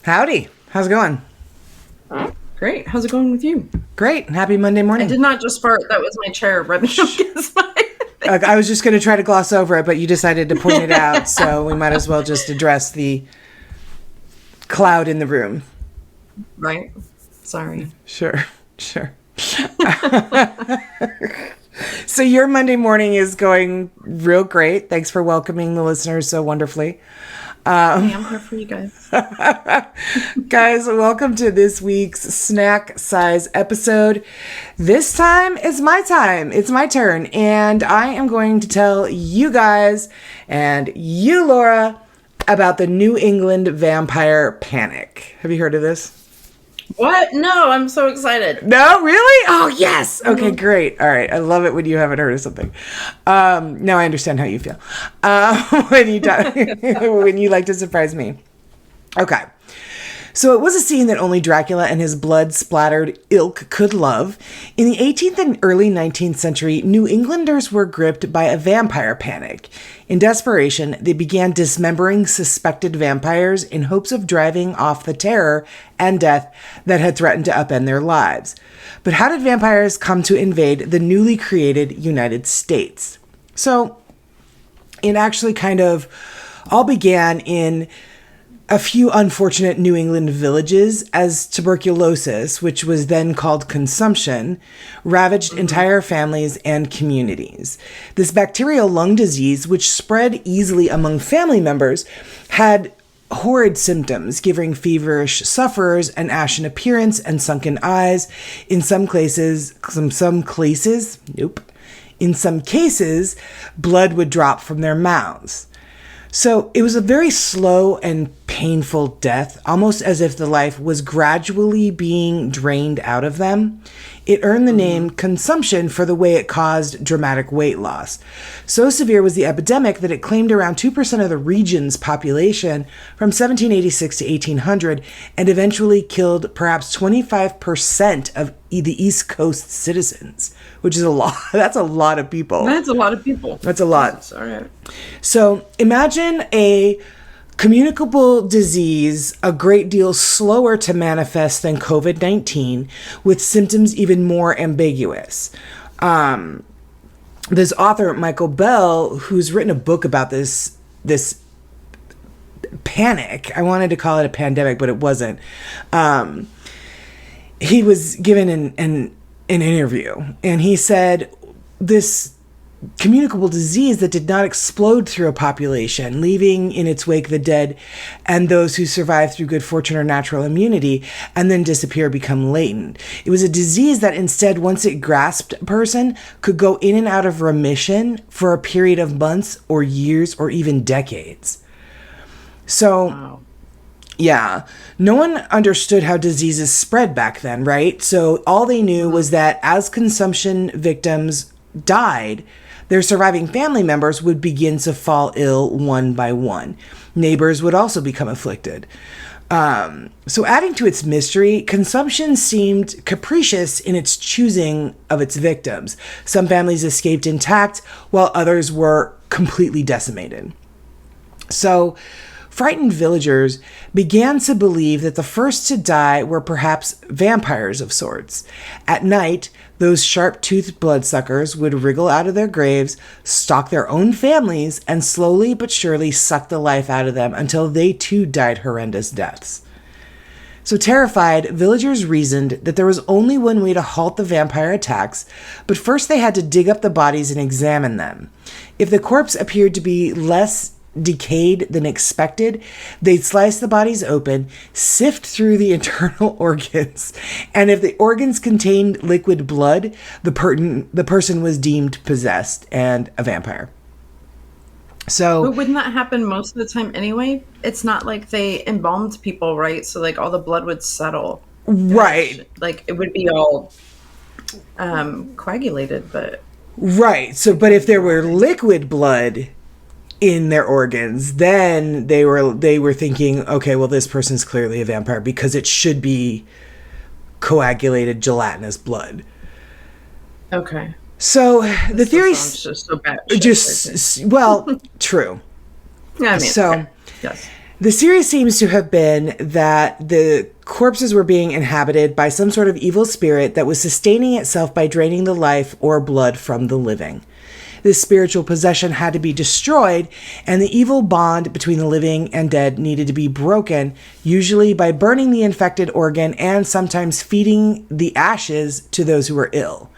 Howdy. How's it going? Great. How's it going with you? Great. Happy Monday I morning. did not just fart. That was my chair rubbing up against my thing. I was just going to try to gloss over it, but you decided to point it out, so we might as well just address the cloud in the room. Right. Sorry. Sure. So your Monday morning is going real great. Thanks for welcoming the listeners so wonderfully. I'm here for you guys. Guys, welcome to this week's snack size episode. This time is my time. It's my turn. And I am going to tell you guys and you, Laura, about the New England vampire panic. Have you heard of this? What? No, I'm so excited. No, really? Oh, yes. Okay, great. All right. I love it when you haven't heard of something. Now I understand how you feel when you like to surprise me. Okay. So it was a scene that only Dracula and his blood-splattered ilk could love. In the 18th and early 19th century, New Englanders were gripped by a vampire panic. In desperation, they began dismembering suspected vampires in hopes of driving off the terror and death that had threatened to upend their lives. But how did vampires come to invade the newly created United States? So it actually kind of all began in a few unfortunate New England villages as tuberculosis, which was then called consumption, ravaged entire families and communities. This bacterial lung disease, which spread easily among family members, had horrid symptoms, giving feverish sufferers an ashen appearance and sunken eyes. In some cases, blood would drop from their mouths. So it was a very slow and painful death, almost as if the life was gradually being drained out of them. It earned the name consumption for the way it caused dramatic weight loss. So severe was the epidemic that it claimed around 2% of the region's population from 1786 to 1800 and eventually killed perhaps 25% of the East Coast citizens, which is a lot. That's a lot of people. That's a lot of people. That's a lot. That's all right. So imagine a communicable disease a great deal slower to manifest than COVID-19, with symptoms even more ambiguous. This author, Michael Bell, who's written a book about this panic, I wanted to call it a pandemic, but it wasn't. He was given an interview, and he said this communicable disease that did not explode through a population, leaving in its wake the dead and those who survived through good fortune or natural immunity and then disappear, become latent. It was a disease that instead, once it grasped a person, could go in and out of remission for a period of months or years or even decades. So, wow. Yeah, no one understood how diseases spread back then, right? So all they knew was that as consumption victims died, their surviving family members would begin to fall ill one by one. Neighbors would also become afflicted. So adding to its mystery, consumption seemed capricious in its choosing of its victims. Some families escaped intact, while others were completely decimated. So frightened villagers began to believe that the first to die were perhaps vampires of sorts. At night, those sharp-toothed bloodsuckers would wriggle out of their graves, stalk their own families, and slowly but surely suck the life out of them until they too died horrendous deaths. So terrified, villagers reasoned that there was only one way to halt the vampire attacks, but first they had to dig up the bodies and examine them. If the corpse appeared to be less decayed than expected, they'd slice the bodies open, sift through the internal organs, and if the organs contained liquid blood, the person was deemed possessed and a vampire. So, but wouldn't that happen most of the time anyway? It's not like they embalmed people, right? So like all the blood would settle, right? Like it would be all coagulated, but right. So, but if there were liquid blood in their organs, then they were thinking, okay, well, this person's clearly a vampire because it should be coagulated gelatinous blood. Okay. So the theory just so bad. well, true. Yeah, I mean, so okay. Yes. The theory seems to have been that the corpses were being inhabited by some sort of evil spirit that was sustaining itself by draining the life or blood from the living. This spiritual possession had to be destroyed, and the evil bond between the living and dead needed to be broken, usually by burning the infected organ and sometimes feeding the ashes to those who were ill.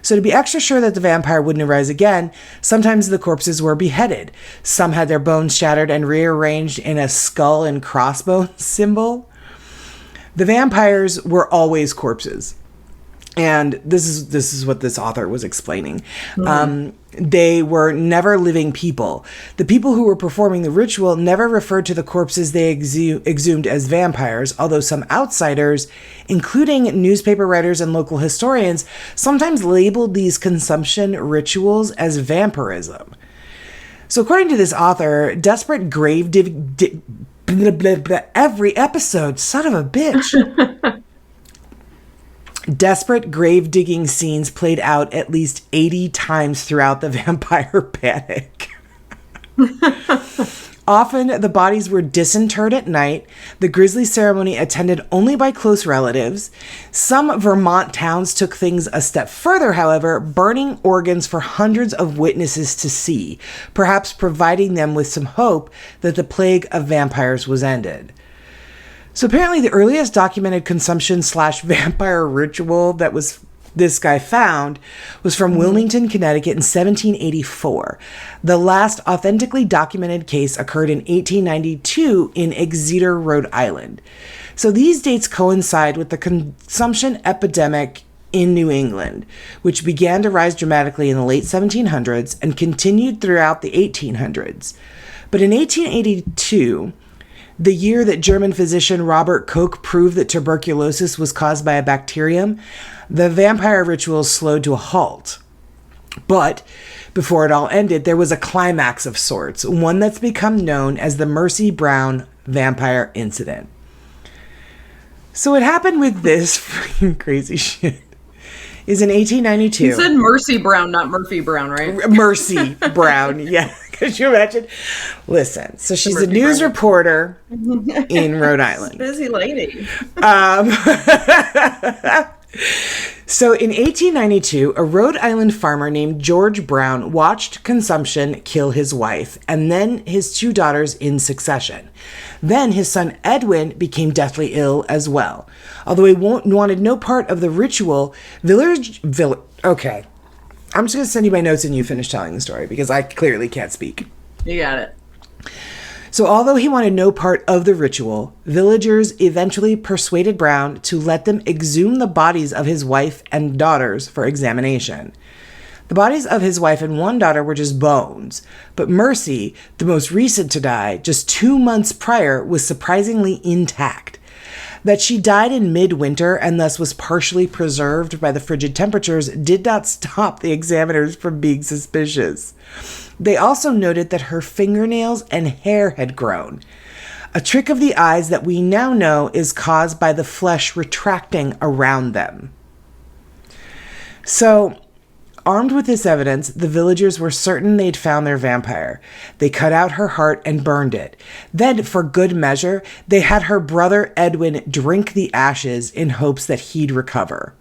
So to be extra sure that the vampire wouldn't arise again, sometimes the corpses were beheaded. Some had their bones shattered and rearranged in a skull and crossbones symbol. The vampires were always corpses. And this is what this author was explaining. They were never living people. The people who were performing the ritual never referred to the corpses they exhumed as vampires, although some outsiders, including newspaper writers and local historians, sometimes labeled these consumption rituals as vampirism. So according to this author, desperate grave every episode, son of a bitch. Desperate grave-digging scenes played out at least 80 times throughout the vampire panic. Often, the bodies were disinterred at night, the grisly ceremony attended only by close relatives. Some Vermont towns took things a step further, however, burning organs for hundreds of witnesses to see, perhaps providing them with some hope that the plague of vampires was ended. So apparently the earliest documented consumption/vampire ritual that this guy found was from Wilmington, Connecticut in 1784. The last authentically documented case occurred in 1892 in Exeter, Rhode Island. So these dates coincide with the consumption epidemic in New England, which began to rise dramatically in the late 1700s and continued throughout the 1800s. But in 1882, the year that German physician Robert Koch proved that tuberculosis was caused by a bacterium, the vampire rituals slowed to a halt. But before it all ended, there was a climax of sorts, one that's become known as the Mercy Brown vampire incident. So what happened with this freaking crazy shit is in 1892. You said Mercy Brown, not Murphy Brown, right? Mercy Brown, yeah. Could you imagine? Listen, so she's a news reporter in Rhode Island. Busy lady. So in 1892, a Rhode Island farmer named George Brown watched consumption kill his wife and then his two daughters in succession. Then his son Edwin became deathly ill as well. Although he wanted no part of the ritual, okay. I'm just going to send you my notes and you finish telling the story because I clearly can't speak. You got it. So although he wanted no part of the ritual, villagers eventually persuaded Brown to let them exhume the bodies of his wife and daughters for examination. The bodies of his wife and one daughter were just bones, but Mercy, the most recent to die, just 2 months prior, was surprisingly intact. That she died in midwinter and thus was partially preserved by the frigid temperatures did not stop the examiners from being suspicious. They also noted that her fingernails and hair had grown, a trick of the eyes that we now know is caused by the flesh retracting around them. So, armed with this evidence, the villagers were certain they'd found their vampire. They cut out her heart and burned it. Then, for good measure, they had her brother Edwin drink the ashes in hopes that he'd recover.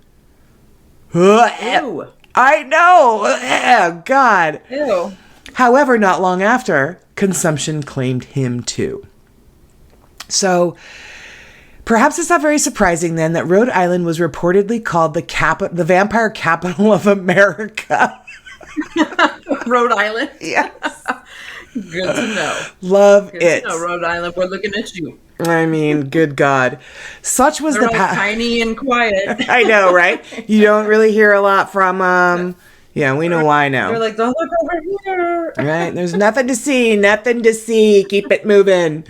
Ew. I know! Oh, God. Ew. However, not long after, consumption claimed him too. So, perhaps it's not very surprising then that Rhode Island was reportedly called the vampire capital of America. Rhode Island? Yes. Good to know. Love Good it. to know, Rhode Island. We're looking at you. I mean, good God. Such was They're the all tiny and quiet. I know, right? You don't really hear a lot from, yeah, we know why now. They're like, don't look over here. Right? There's nothing to see. Keep it moving.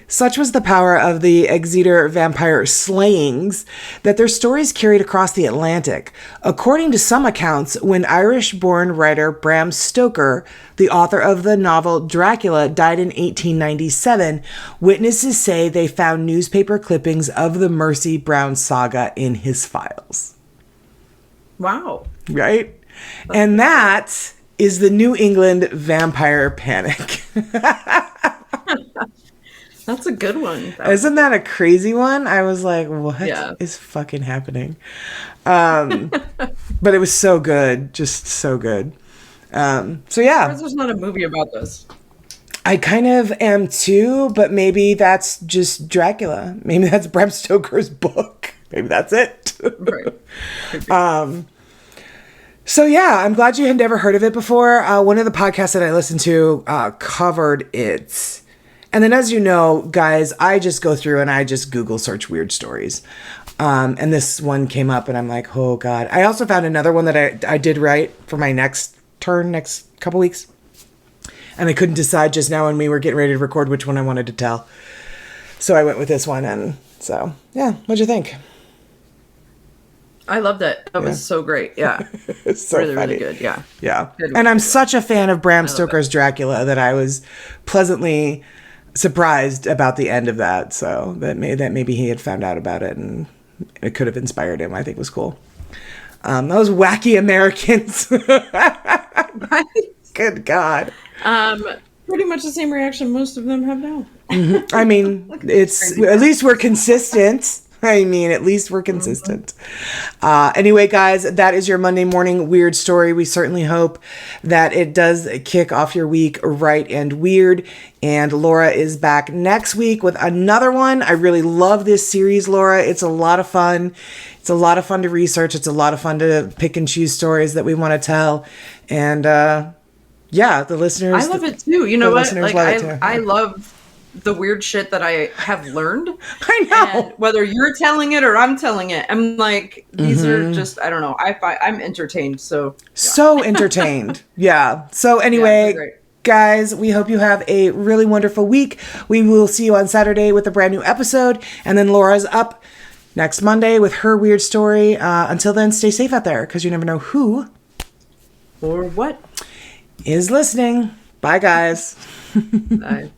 Such was the power of the Exeter vampire slayings that their stories carried across the Atlantic. According to some accounts, when Irish-born writer Bram Stoker, the author of the novel Dracula, died in 1897, witnesses say they found newspaper clippings of the Mercy Brown saga in his files. Wow. Right? And that is the New England vampire panic. That's a good one. Isn't that a crazy one? I was like, what is fucking happening? But it was so good. Just so good. So yeah. There's not a movie about this. I kind of am too, but maybe that's just Dracula. Maybe that's Bram Stoker's book. Maybe that's it. Right. So yeah, I'm glad you had never heard of it before. One of the podcasts that I listened to covered it. And then, as you know, guys, I just go through and I just Google search weird stories. And this one came up and I'm like, oh God. I also found another one that I did write for my next couple weeks. And I couldn't decide just now when we were getting ready to record which one I wanted to tell. So I went with this one. And so, yeah, what'd you think? I loved it. That was so great. Yeah. It's so really, funny. really good. Yeah. Yeah. And I'm such a fan of Bram Stoker's Dracula that I was pleasantly surprised about the end of that. So that maybe he had found out about it and it could have inspired him. I think was cool. Those wacky Americans. Right? Good God. Pretty much the same reaction most of them have now. Mm-hmm. I mean, at least we're consistent. Anyway, guys, that is your Monday morning weird story. We certainly hope that it does kick off your week right and weird. And Laura is back next week with another one. I really love this series, Laura. It's a lot of fun. It's a lot of fun to research. It's a lot of fun to pick and choose stories that we want to tell. And yeah, the listeners. I love it too. You know what? Like I love the weird shit that I have learned. I know. And whether you're telling it or I'm telling it, I'm like, these are just, I don't know. I'm entertained. So entertained. Yeah. So anyway, guys, we hope you have a really wonderful week. We will see you on Saturday with a brand new episode. And then Laura's up next Monday with her weird story. Until then, stay safe out there because you never know who or what is listening. Bye, guys. Bye.